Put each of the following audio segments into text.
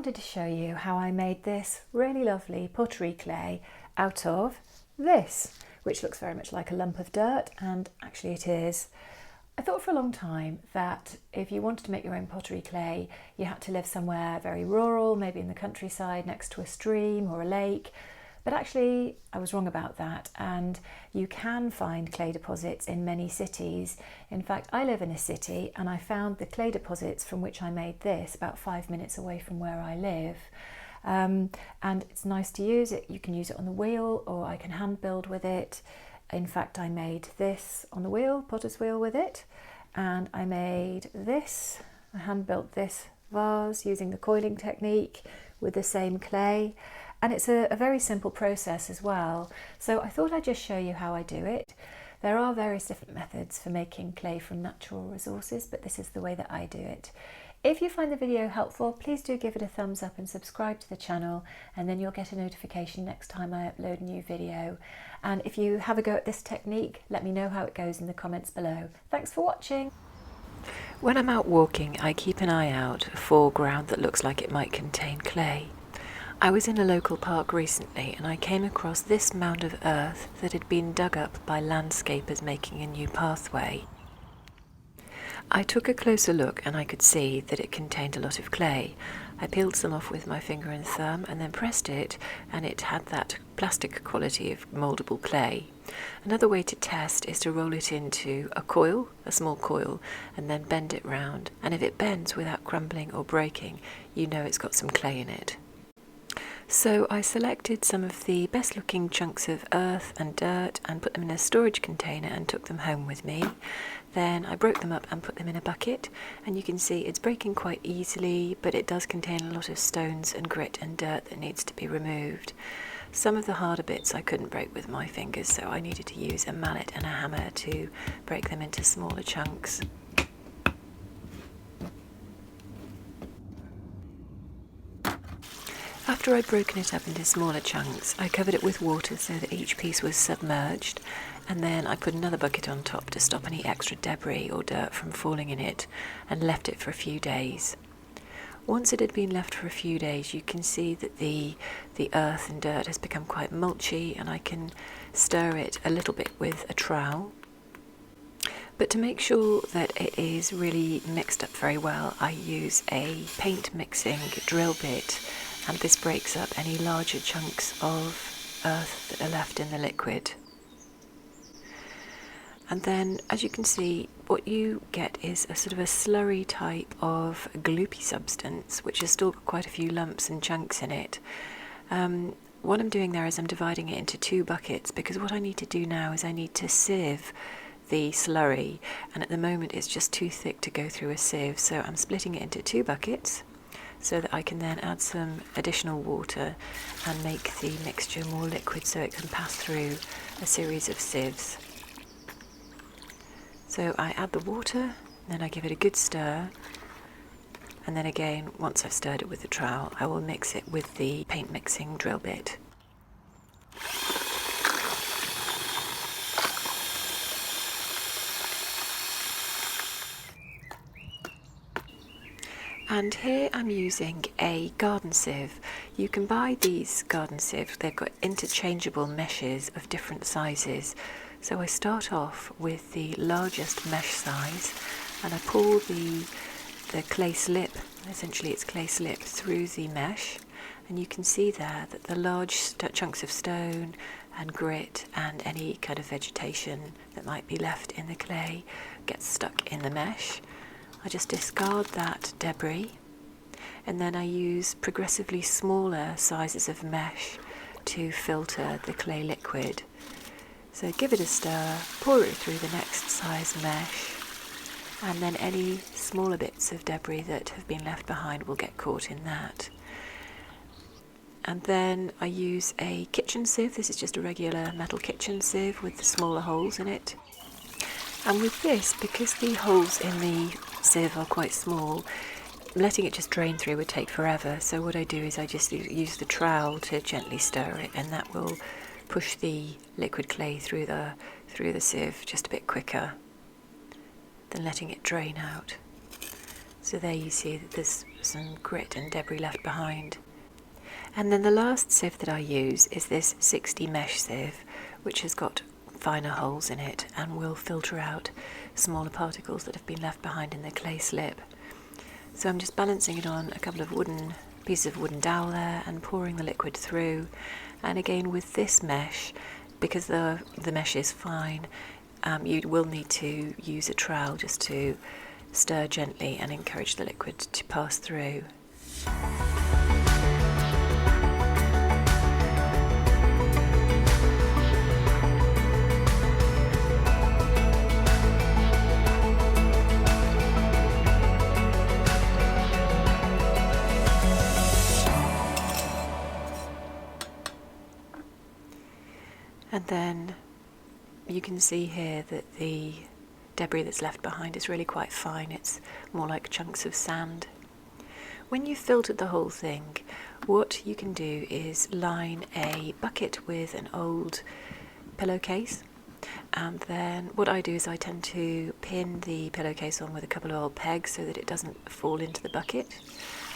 wanted to show you how I made this really lovely pottery clay out of this, which looks very much like a lump of dirt, and actually it is. I thought for a long time that if you wanted to make your own pottery clay, you had to live somewhere very rural, maybe in the countryside next to a stream or a lake. But actually, I was wrong about that, and you can find clay deposits in many cities. In fact, I live in a city, and I found the clay deposits from which I made this about 5 minutes away from where I live. And it's nice to use it. You can use it on the wheel, or I can hand build with it. In fact, I made this on the wheel, potter's wheel with it, and I made this. I hand built this vase using the coiling technique with the same clay. And it's a very simple process as well. So I thought I'd just show you how I do it. There are various different methods for making clay from natural resources, but this is the way that I do it. If you find the video helpful, please do give it a thumbs up and subscribe to the channel, and then you'll get a notification next time I upload a new video. And if you have a go at this technique, let me know how it goes in the comments below. Thanks for watching. When I'm out walking, I keep an eye out for ground that looks like it might contain clay. I was in a local park recently and I came across this mound of earth that had been dug up by landscapers making a new pathway. I took a closer look and I could see that it contained a lot of clay. I peeled some off with my finger and thumb and then pressed it, and it had that plastic quality of mouldable clay. Another way to test is to roll it into a coil, a small coil, and then bend it round. And if it bends without crumbling or breaking, you know it's got some clay in it. So I selected some of the best looking chunks of earth and dirt and put them in a storage container and took them home with me. Then I broke them up and put them in a bucket, and you can see it's breaking quite easily, but it does contain a lot of stones and grit and dirt that needs to be removed. Some of the harder bits I couldn't break with my fingers, so I needed to use a mallet and a hammer to break them into smaller chunks. After I'd broken it up into smaller chunks, I covered it with water so that each piece was submerged, and then I put another bucket on top to stop any extra debris or dirt from falling in it, and left it for a few days. Once it had been left for a few days, you can see that the earth and dirt has become quite mulchy, and I can stir it a little bit with a trowel. But to make sure that it is really mixed up very well, I use a paint mixing drill bit, and this breaks up any larger chunks of earth that are left in the liquid. And then, as you can see, what you get is a sort of a slurry type of gloopy substance, which has still got quite a few lumps and chunks in it. What I'm doing there is I'm dividing it into two buckets, because what I need to do now is I need to sieve the slurry, and at the moment it's just too thick to go through a sieve, so I'm splitting it into two buckets so that I can then add some additional water and make the mixture more liquid so it can pass through a series of sieves. So I add the water, then I give it a good stir, and then again, once I've stirred it with the trowel, I will mix it with the paint mixing drill bit. And here I'm using a garden sieve. You can buy these garden sieves, they've got interchangeable meshes of different sizes. So I start off with the largest mesh size, and I pull the clay slip, essentially it's clay slip, through the mesh, and you can see there that the large chunks of stone and grit and any kind of vegetation that might be left in the clay gets stuck in the mesh. I just discard that debris, and then I use progressively smaller sizes of mesh to filter the clay liquid. So give it a stir, pour it through the next size mesh, and then any smaller bits of debris that have been left behind will get caught in that. And then I use a kitchen sieve. This is just a regular metal kitchen sieve with the smaller holes in it. And with this, because the holes in the sieve are quite small, letting it just drain through would take forever. So what I do is I just use the trowel to gently stir it, and that will push the liquid clay through the sieve just a bit quicker than letting it drain out. So there you see that there's some grit and debris left behind. And then the last sieve that I use is this 60 mesh sieve, which has got finer holes in it and will filter out smaller particles that have been left behind in the clay slip. So I'm just balancing it on a couple of pieces of wooden dowel there and pouring the liquid through. And again with this mesh, because the mesh is fine, you will need to use a trowel just to stir gently and encourage the liquid to pass through. And then you can see here that the debris that's left behind is really quite fine. It's more like chunks of sand. When you've filtered the whole thing, what you can do is line a bucket with an old pillowcase, and then what I do is I tend to pin the pillowcase on with a couple of old pegs so that it doesn't fall into the bucket,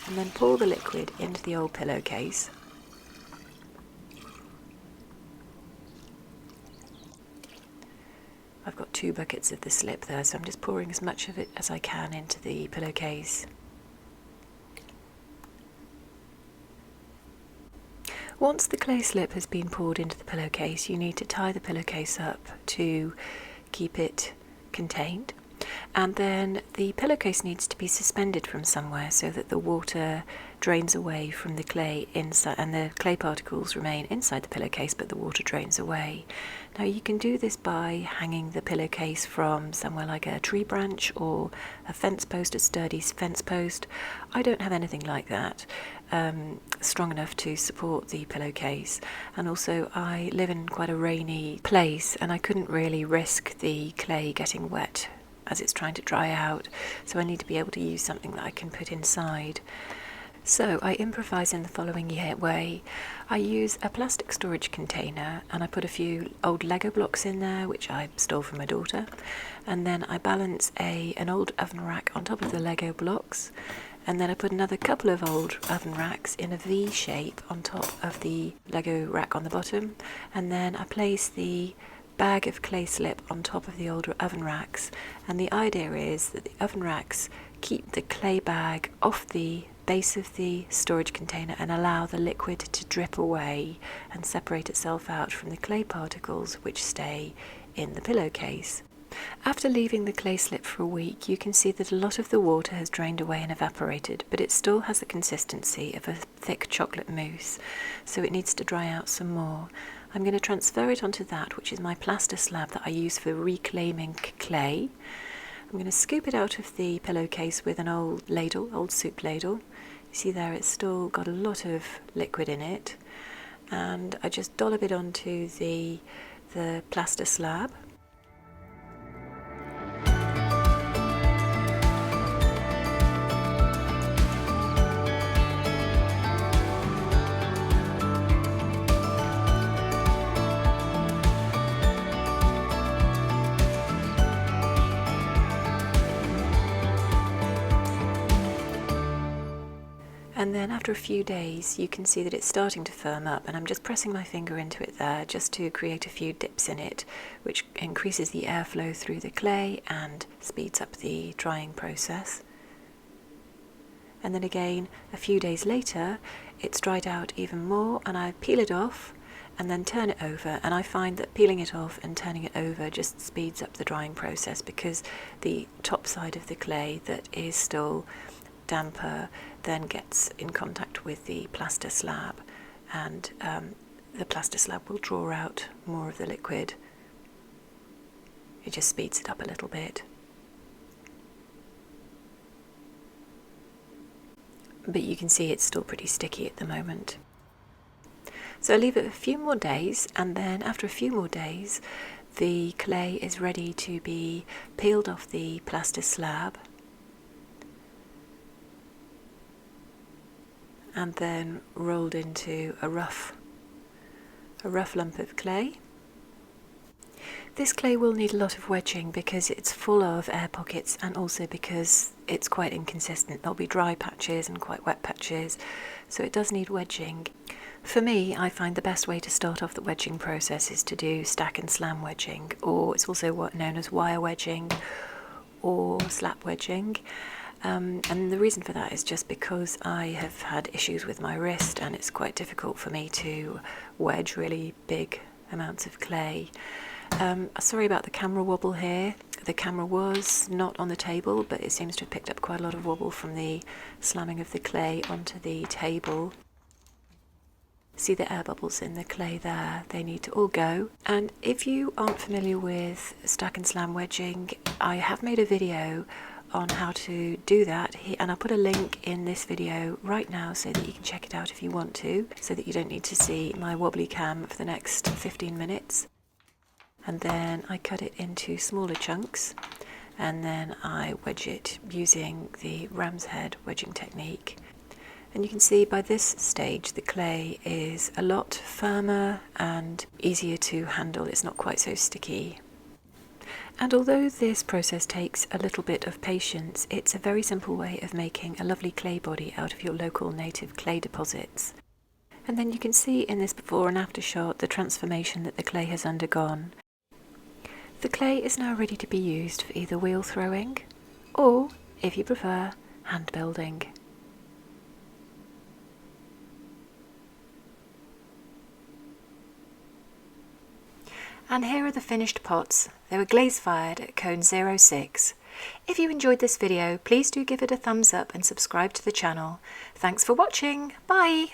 and then pour the liquid into the old pillowcase. I've got 2 buckets of the slip there, so I'm just pouring as much of it as I can into the pillowcase. Once the clay slip has been poured into the pillowcase, you need to tie the pillowcase up to keep it contained. And then the pillowcase needs to be suspended from somewhere so that the water drains away from the clay inside, and the clay particles remain inside the pillowcase, but the water drains away. Now you can do this by hanging the pillowcase from somewhere like a tree branch or a fence post, a sturdy fence post. I don't have anything like that strong enough to support the pillowcase, and also I live in quite a rainy place and I couldn't really risk the clay getting wet as it's trying to dry out, so I need to be able to use something that I can put inside. So I improvise in the following way. I use a plastic storage container and I put a few old Lego blocks in there, which I stole from my daughter, and then I balance an old oven rack on top of the Lego blocks, and then I put another couple of old oven racks in a V shape on top of the Lego rack on the bottom, and then I place the bag of clay slip on top of the older oven racks, and the idea is that the oven racks keep the clay bag off the base of the storage container and allow the liquid to drip away and separate itself out from the clay particles which stay in the pillowcase. After leaving the clay slip for a week, you can see that a lot of the water has drained away and evaporated, but it still has the consistency of a thick chocolate mousse, so it needs to dry out some more. I'm going to transfer it onto that, which is my plaster slab that I use for reclaiming clay. I'm going to scoop it out of the pillowcase with an old soup ladle. You see there it's still got a lot of liquid in it, and I just dollop it onto the plaster slab. And then after a few days you can see that it's starting to firm up, and I'm just pressing my finger into it there just to create a few dips in it, which increases the airflow through the clay and speeds up the drying process. And then again a few days later it's dried out even more, and I peel it off and then turn it over, and I find that peeling it off and turning it over just speeds up the drying process, because the top side of the clay that is still damper then gets in contact with the plaster slab, and the plaster slab will draw out more of the liquid. It just speeds it up a little bit. But you can see it's still pretty sticky at the moment. So I leave it a few more days, and then after a few more days the clay is ready to be peeled off the plaster slab and then rolled into a rough lump of clay. This clay will need a lot of wedging because it's full of air pockets and also because it's quite inconsistent. There'll be dry patches and quite wet patches, so it does need wedging. For me, I find the best way to start off the wedging process is to do stack and slam wedging, or it's also what known as wire wedging or slab wedging. And the reason for that is just because I have had issues with my wrist and it's quite difficult for me to wedge really big amounts of clay. Sorry about the camera wobble here. The camera was not on the table, but it seems to have picked up quite a lot of wobble from the slamming of the clay onto the table. See the air bubbles in the clay there? They need to all go. And if you aren't familiar with stack and slam wedging, I have made a video on how to do that, and I'll put a link in this video right now so that you can check it out if you want to, so that you don't need to see my wobbly cam for the next 15 minutes. And then I cut it into smaller chunks, and then I wedge it using the ram's head wedging technique. And you can see by this stage the clay is a lot firmer and easier to handle. It's not quite so sticky. And although this process takes a little bit of patience, it's a very simple way of making a lovely clay body out of your local native clay deposits. And then you can see in this before and after shot the transformation that the clay has undergone. The clay is now ready to be used for either wheel throwing or, if you prefer, hand building. And here are the finished pots. They were glaze fired at cone 06. If you enjoyed this video, please do give it a thumbs up and subscribe to the channel. Thanks for watching. Bye!